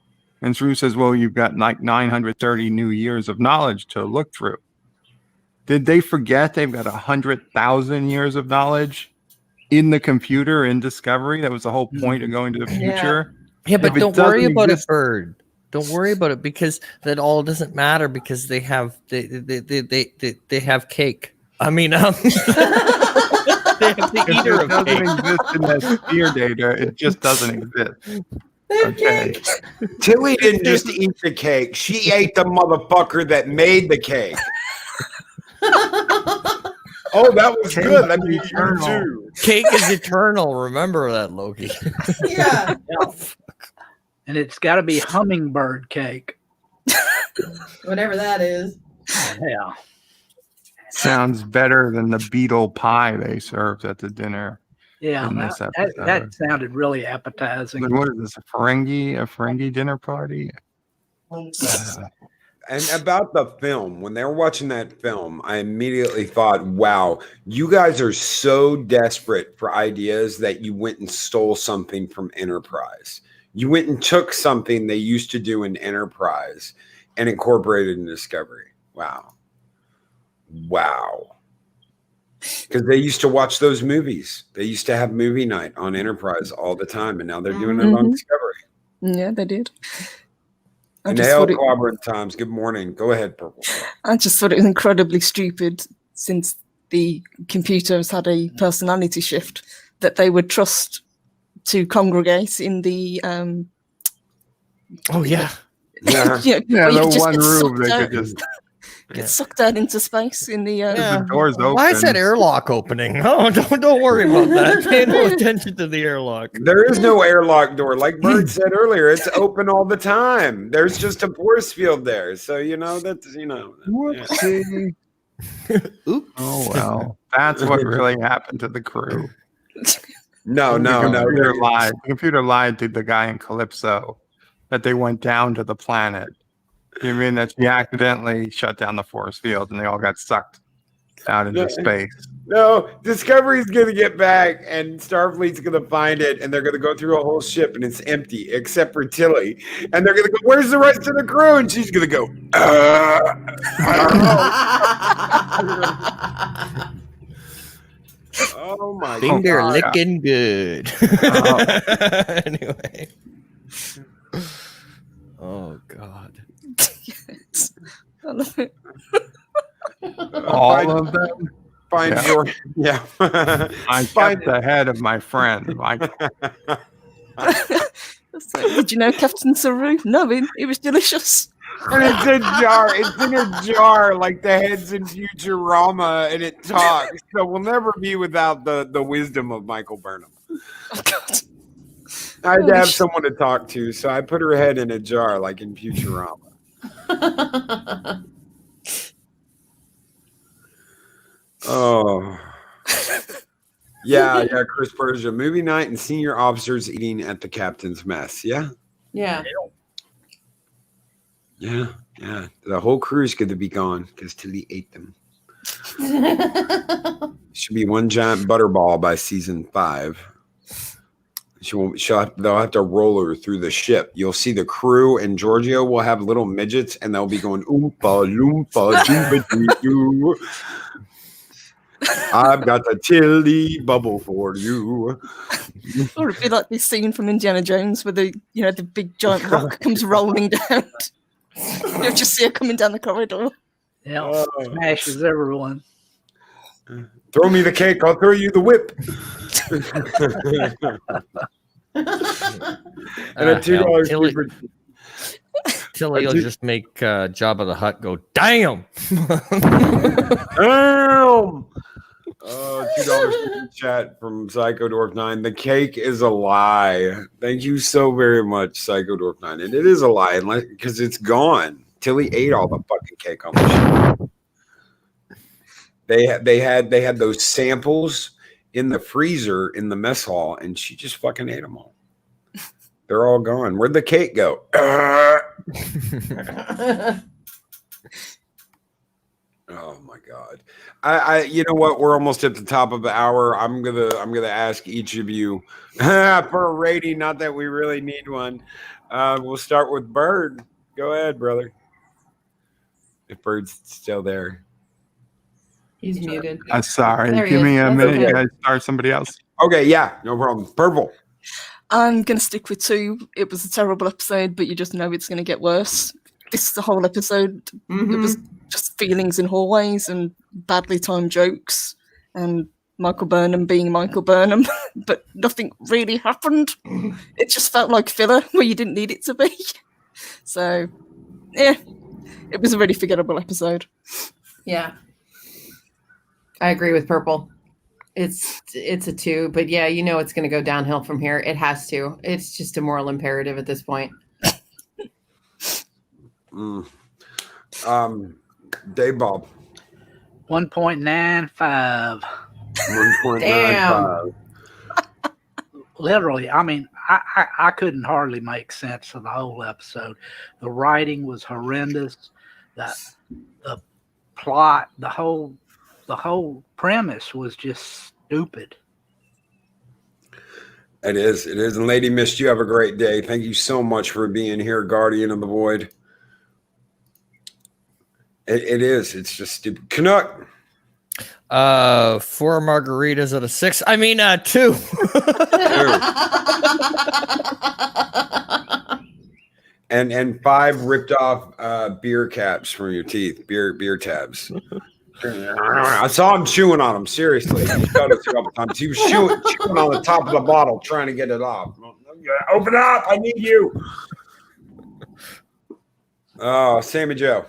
And Saru says, well, you've got like 930 new years of knowledge to look through. Did they forget they've got 100,000 years of knowledge in the computer in Discovery? That was the whole point of going to the future. Yeah, but don't worry about it, Bird. Don't worry about it because that all doesn't matter because they have they have cake. I mean, they have the eater of doesn't cake. exist in that sphere data. It just doesn't exist. Okay. Tilly didn't just eat the cake. She ate the motherfucker that made the cake. Oh, that was good. Let me eat you too. Cake is eternal. Remember that, Loki. Yeah. And it's got to be hummingbird cake. Whatever that is. Yeah. Sounds better than the beetle pie they served at the dinner. Yeah, in this that episode. sounded really appetizing. What is this? A Ferengi dinner party? And about the film, when they were watching that film, I immediately thought, wow, you guys are so desperate for ideas that you went and stole something from Enterprise. You went and took something they used to do in Enterprise and incorporated in Discovery. Wow. Because they used to watch those movies. They used to have movie night on Enterprise all the time, and now they're doing it on Discovery. Yeah, they did. And Hail Clobbered Times. Good morning. Go ahead, Purple. I just thought it was incredibly stupid since the computer has had a personality shift that they would trust to congregate in the Oh yeah. Yeah. The one room they could just get sucked out into space in the the doors open. Why is that airlock opening? Oh, don't worry about that. Pay no attention to the airlock. There is no airlock door. Like Bird said earlier, it's open all the time. There's just a force field there. So, that's. Whoopsie. Oops. Oh, well. That's what really happened to the crew. No. The computer lied to the guy in Calypso that they went down to the planet. You mean that she accidentally shut down the force field and they all got sucked out into space? No, Discovery's going to get back and Starfleet's going to find it and they're going to go through a whole ship and it's empty except for Tilly. And they're going to go, where's the rest of the crew? And she's going to go, I don't know. Oh my Finger God. licking good. Anyway. Oh God. All of them? Find your I kept ahead of my friend, Michael. Did you know Captain Saru? No, it was delicious. And it's a jar. It's in a jar like the heads in Futurama, and it talks. So we'll never be without the wisdom of Michael Burnham. Oh God. I had to have someone to talk to, so I put her head in a jar like in Futurama. Oh. Yeah, Chris Persia. Movie night and senior officers eating at the captain's mess. Yeah. Yeah. Yeah. The whole crew's good to be gone because Tilly ate them. Should be one giant butterball by season 5. They'll have to roll her through the ship. You'll see the crew and Giorgio will have little midgets and they'll be going oompa loompa doompa doo. I've got the Tilly bubble for you. Or it'd be like this scene from Indiana Jones where the big giant rock comes rolling down. You'll just see her coming down the corridor. Yeah, smashes everyone. Throw me the cake, I'll throw you the whip. And a $2 Tilly will just make Jabba the Hutt go, damn. Damn. $2 in chat from Psycho Dwarf 9. The cake is a lie. Thank you so very much, Psycho Dwarf 9. And it is a lie because it's gone. Tilly ate all the fucking cake on the ship. They had those samples in the freezer in the mess hall, and she just fucking ate them all. They're all gone. Where'd the cake go? Oh my God. I you know what? We're almost at the top of the hour. I'm gonna ask each of you for a rating, not that we really need one. We'll start with Bird. Go ahead, brother. If Bird's still there. He's muted. I'm sorry. There he Give me is. a That's minute. okay. You guys start somebody else. Okay, yeah, no problem. Purple. I'm going to stick with 2. It was a terrible episode, but you just know it's going to get worse. This is the whole episode. It was just feelings in hallways and badly timed jokes and Michael Burnham being Michael Burnham, but nothing really happened. It just felt like filler where you didn't need it to be. So, yeah, it was a really forgettable episode. Yeah. I agree with Purple. It's a 2, but yeah, you know it's going to go downhill from here. It has to. It's just a moral imperative at this point. Dave Bob. 1.95. 1.95. Damn. Literally, I mean, I couldn't hardly make sense of the whole episode. The writing was horrendous. The plot, the whole premise was just stupid. It is. And Lady Mist, you have a great day. Thank you so much for being here, Guardian of the Void. It is. It's just stupid. Canuck. 4 margaritas out of 6. I mean, 2. and 5 ripped off beer caps from your teeth. Beer tabs. I saw him chewing on them. Seriously, he showed us a couple times. He was chewing on the top of the bottle, trying to get it off. Open up! I need you. Oh, Sammy Joe.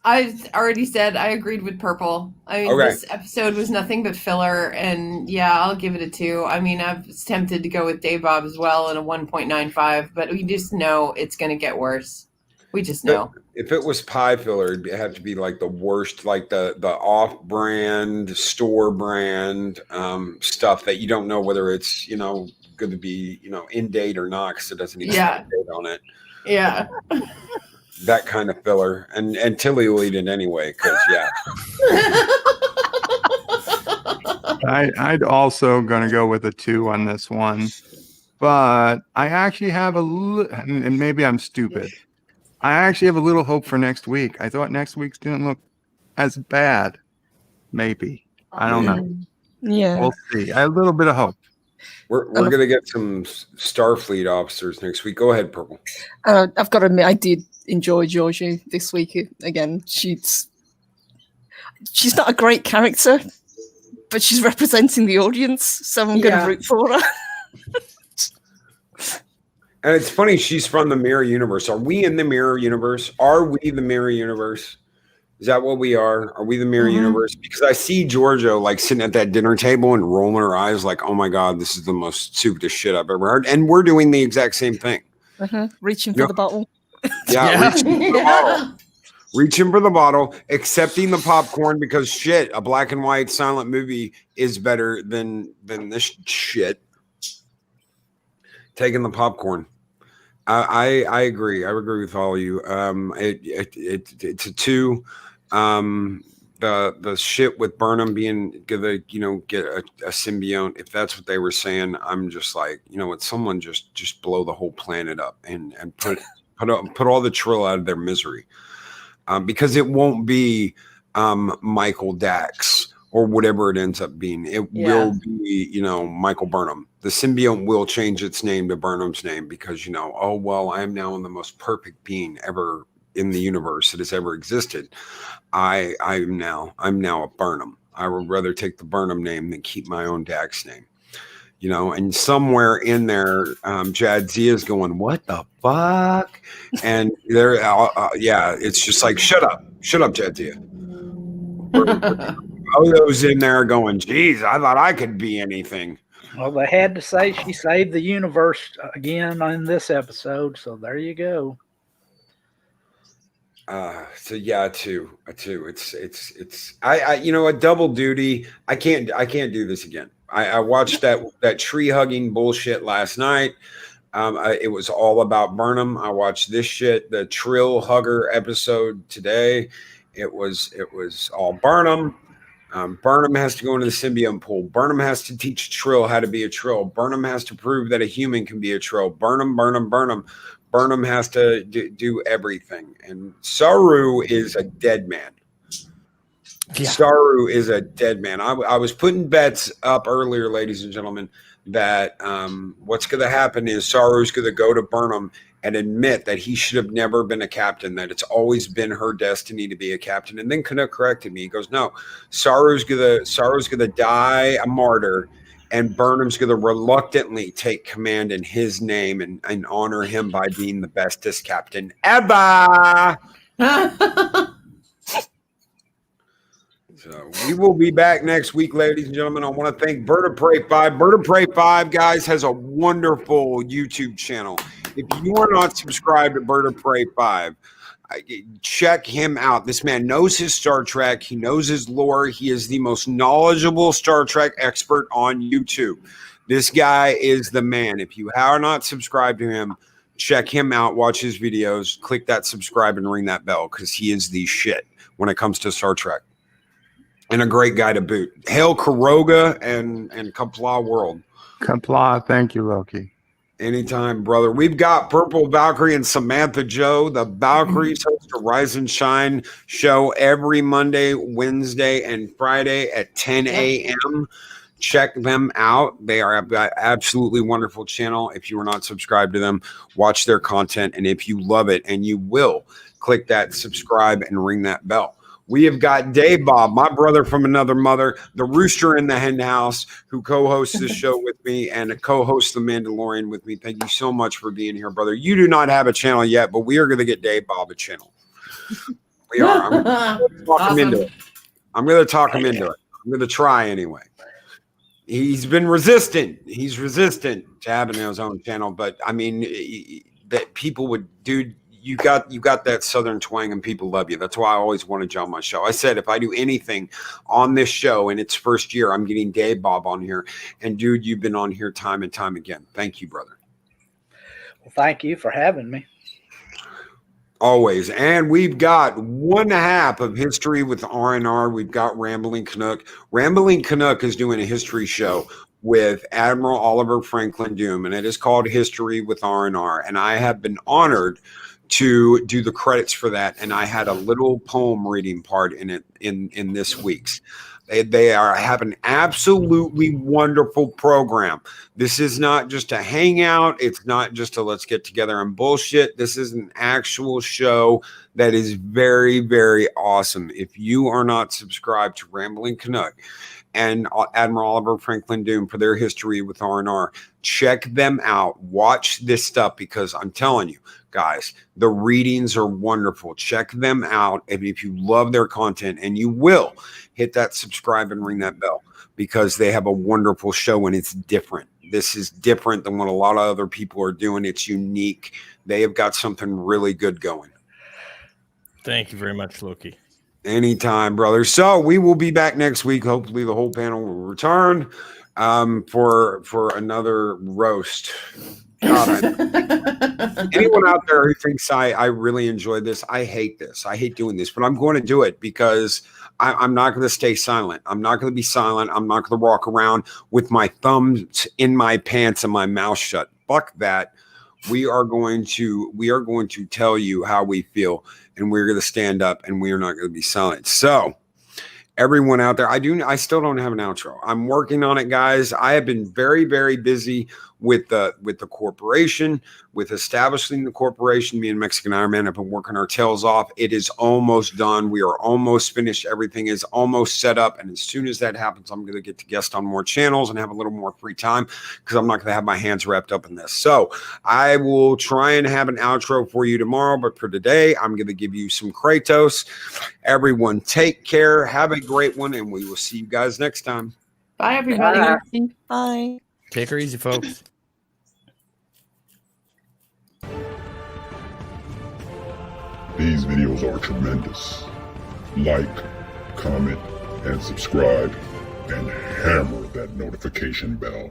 I already said I agreed with Purple. I mean, This episode was nothing but filler, and yeah, I'll give it a 2. I mean, I was tempted to go with Dave Bob as well and a 1.95, but we just know it's going to get worse. We just know. If it was pie filler, it'd have to be like the worst, like the off-brand, store brand stuff that you don't know whether it's going to be in date or not because it doesn't even have a date on it. Yeah. That kind of filler, and Tilly will eat it anyway because I'd also gonna go with a 2 on this one, but I actually have and maybe I'm stupid. I actually have a little hope for next week. I thought next week's didn't look as bad. Maybe. I don't know. Yeah. We'll see. I have a little bit of hope. We're going to get some Starfleet officers next week. Go ahead, Purple. I've got to admit, I did enjoy Georgie this week. Again, she's not a great character, but she's representing the audience, so I'm going to root for her. And it's funny, she's from the Mirror Universe. Are we in the Mirror Universe? Are we the Mirror Universe? Is that what we are? Are we the Mirror Universe? Because I see Giorgio like sitting at that dinner table and rolling her eyes like, oh my God, this is the most stupidest shit I've ever heard. And we're doing the exact same thing. Reaching for the bottle. Yeah. Reaching for the bottle. reaching for the bottle, accepting the popcorn because shit, a black and white silent movie is better than this shit. Taking the popcorn. I agree. I agree with all of you. It's a 2. The shit with Burnham being gonna get a symbiote, if that's what they were saying, I'm just like, you know what, someone just blow the whole planet up and put all the Trill out of their misery, because it won't be Michael Dax or whatever it ends up being. It will be Michael Burnham. The symbiote will change its name to Burnham's name because oh well, I am now the most perfect being ever in the universe that has ever existed. I'm now a Burnham. I would rather take the Burnham name than keep my own Dax name. And somewhere in there, Jadzia is going, "What the fuck?" And there, it's just like, "Shut up, Jadzia." Odo's in there going, "Geez, I thought I could be anything." Well, they had to say she saved the universe again in this episode, so there you go. So yeah, a two. It's a double duty. I can't do this again. I watched that tree hugging bullshit last night. It was all about Burnham. I watched this shit, the Trill Hugger episode today. It was all Burnham. Burnham has to go into the symbiote pool. Burnham has to teach Trill how to be a Trill. Burnham has to prove that a human can be a Trill. Burnham. Burnham has to do everything. And Saru is a dead man. Yeah. Saru is a dead man. I was putting bets up earlier, ladies and gentlemen, that what's going to happen is Saru's going to go to Burnham and admit that he should have never been a captain, that it's always been her destiny to be a captain. And then Canuck corrected me. He goes, "No, Saru's gonna die a martyr, and Burnham's gonna reluctantly take command in his name and honor him by being the bestest captain ever." So we will be back next week, ladies and gentlemen. I want to thank Bird of Prey 5. Bird of Prey 5, guys, has a wonderful YouTube channel. If you are not subscribed to Bird of Prey 5, check him out. This man knows his Star Trek. He knows his lore. He is the most knowledgeable Star Trek expert on YouTube. This guy is the man. If you are not subscribed to him, check him out. Watch his videos. Click that subscribe and ring that bell because he is the shit when it comes to Star Trek. And a great guy to boot. Hail Kuroga and Kapla World. Kapla, thank you, Loki. Anytime, brother. We've got Purple Valkyrie and Samantha Jo. The Valkyries host a Rise and Shine show every Monday, Wednesday, and Friday at 10 a.m. Check them out. They are an absolutely wonderful channel. If you are not subscribed to them, watch their content. And if you love it, and you will, click that subscribe and ring that bell. We have got Dave Bob, my brother from another mother, the rooster in the hen house, who co-hosts this show with me and co-hosts The Mandalorian with me. Thank you so much for being here, brother. You do not have a channel yet, but we are going to get Dave Bob a channel. We are. I'm going to talk him into it. I'm going to try anyway. He's been resistant. He's resistant to having his own channel, but I mean, that people would, dude. You got that Southern twang and people love you. That's why I always wanted you on my show. I said, if I do anything on this show in its first year, I'm getting Dave Bob on here. And dude, you've been on here time and time again. Thank you, brother. Well, thank you for having me. Always. And we've got 1/2 of History with R&R. We've got Rambling Canuck. Rambling Canuck is doing a history show with Admiral Oliver Franklin Doom, and it is called History with R&R. And I have been honored to do the credits for that, and I had a little poem reading part in it in this week's. They have an absolutely wonderful program. This is not just a hangout. It's not just a let's get together and bullshit. This is an actual show that is very, very awesome. If you are not subscribed to Rambling Canuck and Admiral Oliver Franklin Doom for their History with R&R, check them out. Watch this stuff because I'm telling you, guys, the readings are wonderful. Check them out. And if you love their content, and you will, hit that subscribe and ring that bell because they have a wonderful show and it's different. This is different than what a lot of other people are doing. It's unique. They have got something really good going. Thank you very much, Loki. Anytime, brother. So we will be back next week. Hopefully the whole panel will return for another roast. God, anyone out there who thinks I really enjoy this, I hate this. I hate doing this, but I'm going to do it because I'm not going to stay silent. I'm not going to be silent. I'm not going to walk around with my thumbs in my pants and my mouth shut. Fuck that. We are going to tell you how we feel, and we're going to stand up, and we are not going to be silent. So everyone out there, I still don't have an outro. I'm working on it, guys. I have been very, very busy with the corporation, with establishing the corporation. Me and Mexican Iron Man have been working our tails off. It is almost done. We are almost finished. Everything is almost set up. And as soon as that happens, I'm going to get to guest on more channels and have a little more free time because I'm not going to have my hands wrapped up in this. So I will try and have an outro for you tomorrow. But for today, I'm going to give you some Kratos. Everyone take care. Have a great one. And we will see you guys next time. Bye, everybody. Bye. Take her easy, folks. These videos are tremendous. Like, comment, and subscribe, and hammer that notification bell.